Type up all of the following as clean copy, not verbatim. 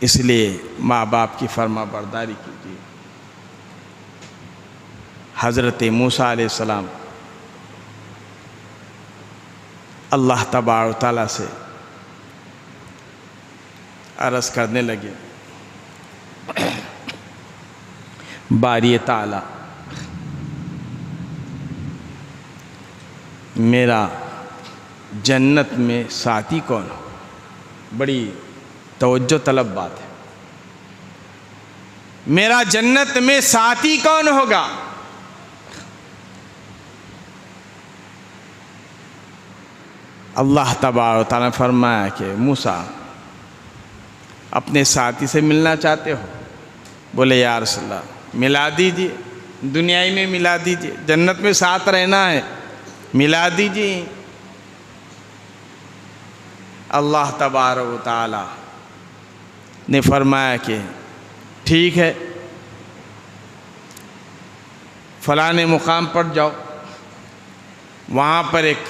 اس لیے ماں باپ کی فرما برداری کیجیے۔ حضرت موسیٰ علیہ السلام اللہ تبارک و تعالیٰ سے عرض کرنے لگے، باری تعالیٰ میرا جنت میں ساتھی کون ہو؟ بڑی توجہ طلب بات ہے۔ میرا جنت میں ساتھی کون ہوگا؟ اللہ تبارک و تعالیٰ نے فرمایا کہ موسیٰ اپنے ساتھی سے ملنا چاہتے ہو؟ بولے یا رسول اللہ ملا دیجیے، دنیائی میں ملا دیجیے، جنت میں ساتھ رہنا ہے، ملا دیجیے۔ اللہ تبارک و تعالیٰ نے فرمایا کہ ٹھیک ہے، فلاں مقام پر جاؤ، وہاں پر ایک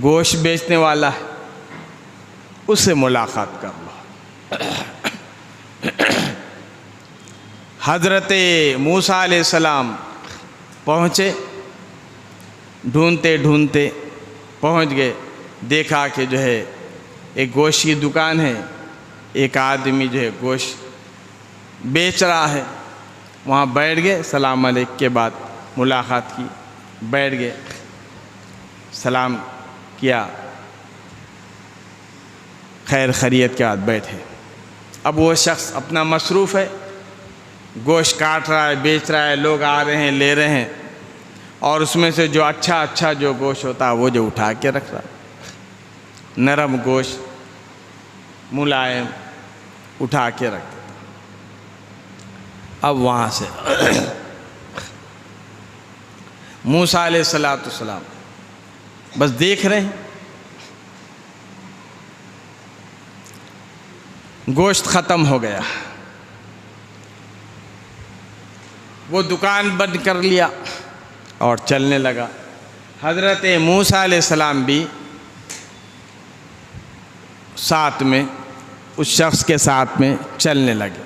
گوشت بیچنے والا ہے، اس سے ملاقات کر لو۔ حضرت موسیٰ علیہ السلام پہنچے، ڈھونڈتے ڈھونڈتے پہنچ گئے، دیکھا کہ جو ہے ایک گوشت کی دکان ہے، ایک آدمی جو ہے گوشت بیچ رہا ہے، وہاں بیٹھ گئے، سلام علیکم کے بعد ملاقات کی، بیٹھ گئے، سلام کیا، خیر خیریت کے بعد بیٹھے۔ اب وہ شخص اپنا مصروف ہے، گوشت کاٹ رہا ہے، بیچ رہا ہے، لوگ آ رہے ہیں، لے رہے ہیں، اور اس میں سے جو اچھا جو گوشت ہوتا ہے وہ جو اٹھا کے رکھ رہا ہے، نرم گوشت ملائم اٹھا کے رکھ دیتا۔ اب وہاں سے موسیٰ علیہ السلام بس دیکھ رہے ہیں، گوشت ختم ہو گیا، وہ دکان بند کر لیا اور چلنے لگا۔ حضرت موسیٰ علیہ السلام بھی ساتھ میں اس شخص کے ساتھ میں چلنے لگے۔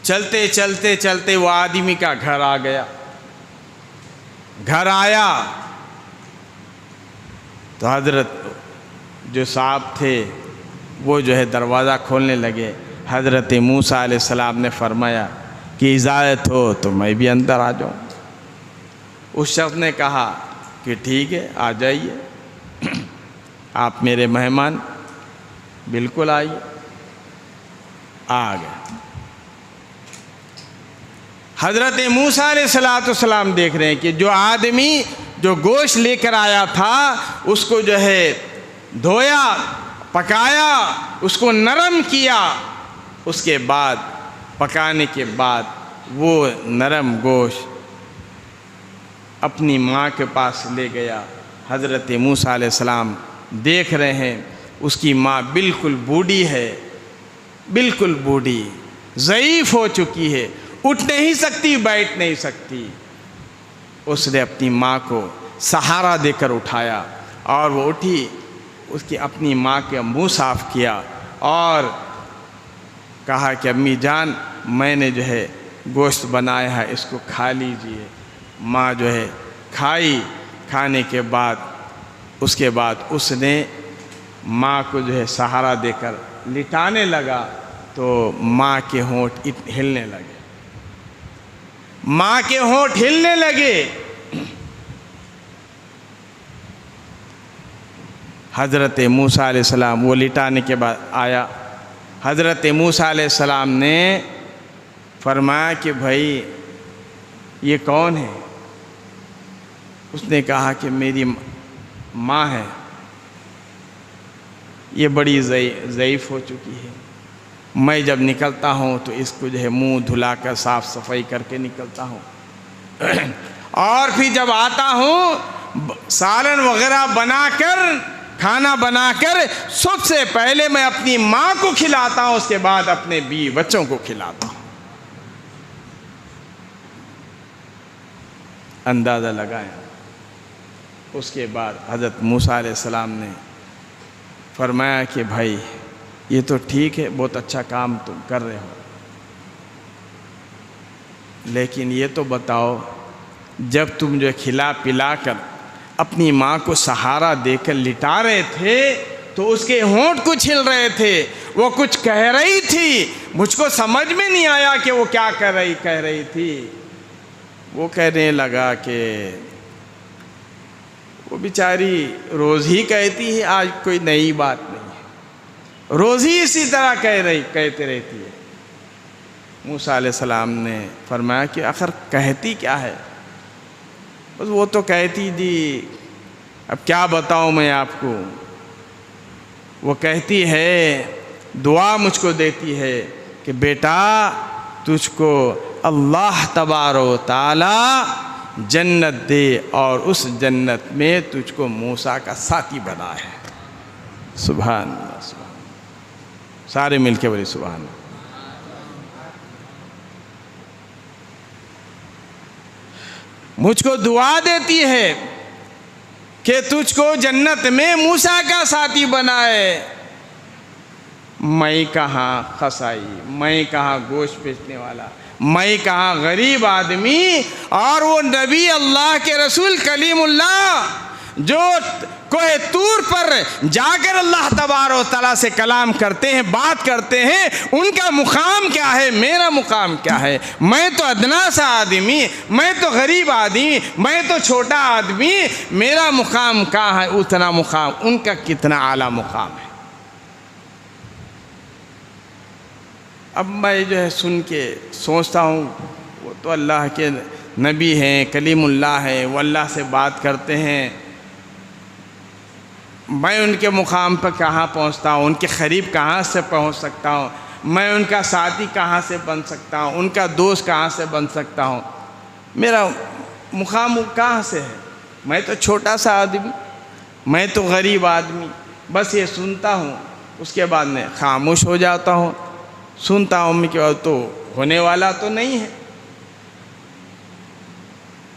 چلتے چلتے چلتے وہ آدمی کا گھر آ گیا۔ گھر آیا تو حضرت جو صاحب تھے وہ جو ہے دروازہ کھولنے لگے۔ حضرت موسیٰ علیہ السلام نے فرمایا کہ اجازت ہو تو میں بھی اندر آ جاؤں۔ اس شخص نے کہا کہ ٹھیک ہے، آ جائیے، آپ میرے مہمان، بالکل آئیے۔ آ گئے۔ حضرت موسیٰ علیہ السلام دیکھ رہے ہیں کہ جو آدمی جو گوشت لے کر آیا تھا اس کو جو ہے دھویا، پکایا، اس کو نرم کیا، اس کے بعد پکانے کے بعد وہ نرم گوشت اپنی ماں کے پاس لے گیا۔ حضرت موسیٰ علیہ السلام دیکھ رہے ہیں اس کی ماں بالکل بوڑھی ہے، بالکل بوڑھی، ضعیف ہو چکی ہے، اٹھ نہیں سکتی، بیٹھ نہیں سکتی۔ اس نے اپنی ماں کو سہارا دے کر اٹھایا اور وہ اٹھی، اس کی اپنی ماں کے منہ صاف کیا اور کہا کہ امی جان میں نے جو ہے گوشت بنایا ہے، اس کو کھا لیجئے۔ ماں جو ہے کھائی، کھانے کے بعد اس کے بعد اس نے ماں کو جو ہے سہارا دے کر لٹانے لگا تو ماں کے ہونٹ ہلنے لگے، ماں کے ہونٹ ہلنے لگے۔ حضرت موسیٰ علیہ السلام وہ لٹانے کے بعد آیا۔ حضرت موسیٰ علیہ السلام نے فرمایا کہ بھائی یہ کون ہے؟ اس نے کہا کہ میری ماں ہے، یہ بڑی ضعیف ہو چکی ہے، میں جب نکلتا ہوں تو اس کو جو ہے منہ دھلا کر صاف صفائی کر کے نکلتا ہوں، اور پھر جب آتا ہوں سالن وغیرہ بنا کر، کھانا بنا کر سب سے پہلے میں اپنی ماں کو کھلاتا ہوں، اس کے بعد اپنے بیوی بچوں کو کھلاتا ہوں۔ اندازہ لگائیں۔ اس کے بعد حضرت موسیٰ علیہ السلام نے فرمایا کہ بھائی یہ تو ٹھیک ہے، بہت اچھا کام تم کر رہے ہو، لیکن یہ تو بتاؤ جب تم جو کھلا پلا کر اپنی ماں کو سہارا دے کر لٹا رہے تھے تو اس کے ہونٹ کچھ ہل رہے تھے، وہ کچھ کہہ رہی تھی، مجھ کو سمجھ میں نہیں آیا کہ وہ کیا کہہ رہی تھی۔ وہ کہنے لگا کہ وہ بیچاری روز ہی کہتی ہے، آج کوئی نئی بات نہیں ہے، روز ہی اسی طرح کہتے رہتی ہے۔ موسیٰ علیہ السلام نے فرمایا کہ آخر کہتی کیا ہے؟ بس وہ تو کہتی تھی، اب کیا بتاؤں میں آپ کو، وہ کہتی ہے، دعا مجھ کو دیتی ہے کہ بیٹا تجھ کو اللہ تبارک و تعالی جنت دے اور اس جنت میں تجھ کو موسیٰ کا ساتھی بنا ہے۔ سبحان اللہ، سبحان اللہ، سارے مل کے بولے سبحان اللہ۔ مجھ کو دعا دیتی ہے کہ تجھ کو جنت میں موسیٰ کا ساتھی بنائے۔ میں کہاں قصائی، میں کہاں گوشت بیچنے والا، میں کہاں غریب آدمی، اور وہ نبی اللہ کے رسول کلیم اللہ جو کوہ طور پر جا کر اللہ تبارک و تعالیٰ سے کلام کرتے ہیں، بات کرتے ہیں، ان کا مقام کیا ہے، میرا مقام کیا ہے؟ میں تو ادنا سا آدمی، میں تو غریب آدمی، میں تو چھوٹا آدمی، میرا مقام کہاں ہے؟ اتنا مقام، ان کا کتنا اعلیٰ مقام ہے۔ اب میں جو ہے سن کے سوچتا ہوں، وہ تو اللہ کے نبی ہیں، کلیم اللہ ہیں، وہ اللہ سے بات کرتے ہیں، میں ان کے مقام پر کہاں پہنچتا ہوں، ان کے قریب کہاں سے پہنچ سکتا ہوں، میں ان کا ساتھی کہاں سے بن سکتا ہوں، ان کا دوست کہاں سے بن سکتا ہوں، میرا مقام کہاں سے ہے؟ میں تو چھوٹا سا آدمی، میں تو غریب آدمی، بس یہ سنتا ہوں، اس کے بعد میں خاموش ہو جاتا ہوں، سنتا ہوں کہ وہ تو ہونے والا تو نہیں ہے۔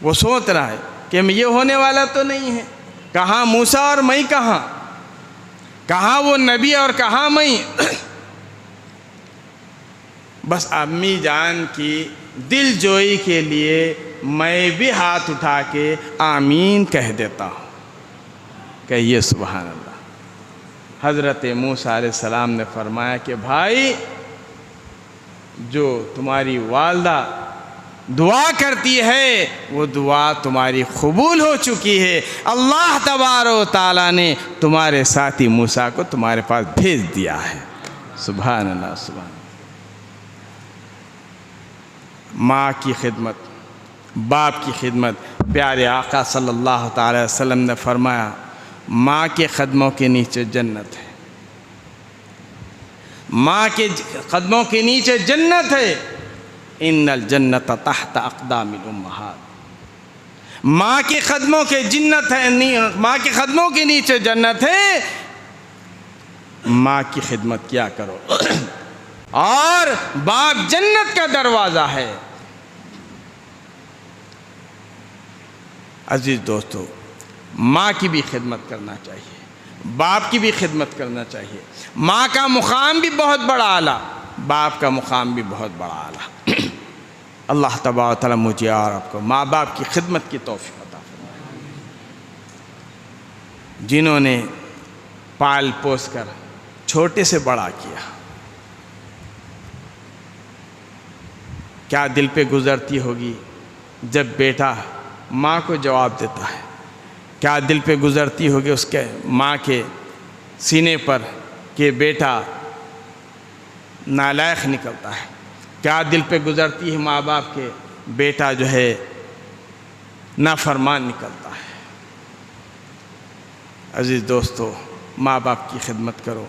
وہ سوچ رہا ہے کہ یہ ہونے والا تو نہیں ہے، کہاں موسیٰ اور میں کہاں وہ نبی اور کہاں میں۔ بس امی جان کی دل جوئی کے لیے میں بھی ہاتھ اٹھا کے آمین کہہ دیتا ہوں، کہیے سبحان اللہ۔ حضرت موسیٰ علیہ السلام نے فرمایا کہ بھائی، جو تمہاری والدہ دعا کرتی ہے وہ دعا تمہاری قبول ہو چکی ہے، اللہ تبارک و تعالیٰ نے تمہارے ساتھی موسیٰ کو تمہارے پاس بھیج دیا ہے۔ سبحان اللہ، سبحان اللہ۔ ماں کی خدمت، باپ کی خدمت، پیارے آقا صلی اللہ تعالی وسلم نے فرمایا ماں کے قدموں کے نیچے جنت ہے، ماں کے قدموں کے نیچے جنت ہے۔ ان الجنت تحت اقدام الامہات، ماں کے قدموں کے جنت ہے، ماں کے قدموں کے نیچے جنت ہے۔ ماں کی خدمت کیا کرو، اور باپ جنت کا دروازہ ہے۔ عزیز دوستو، ماں کی بھی خدمت کرنا چاہیے، باپ کی بھی خدمت کرنا چاہیے۔ ماں کا مقام بھی بہت بڑا اعلیٰ، باپ کا مقام بھی بہت بڑا اعلیٰ۔ اللہ تبارک و تعالیٰ مجھے اور آپ کو ماں باپ کی خدمت کی توفیق عطا فرمائے، جنہوں نے پال پوس کر چھوٹے سے بڑا کیا۔ کیا دل پہ گزرتی ہوگی جب بیٹا ماں کو جواب دیتا ہے، کیا دل پہ گزرتی ہوگی اس کے ماں کے سینے پر کہ بیٹا نالائق نکلتا ہے، کیا دل پہ گزرتی ہے ماں باپ کے بیٹا جو ہے نافرمان نکلتا ہے۔ عزیز دوستو، ماں باپ کی خدمت کرو،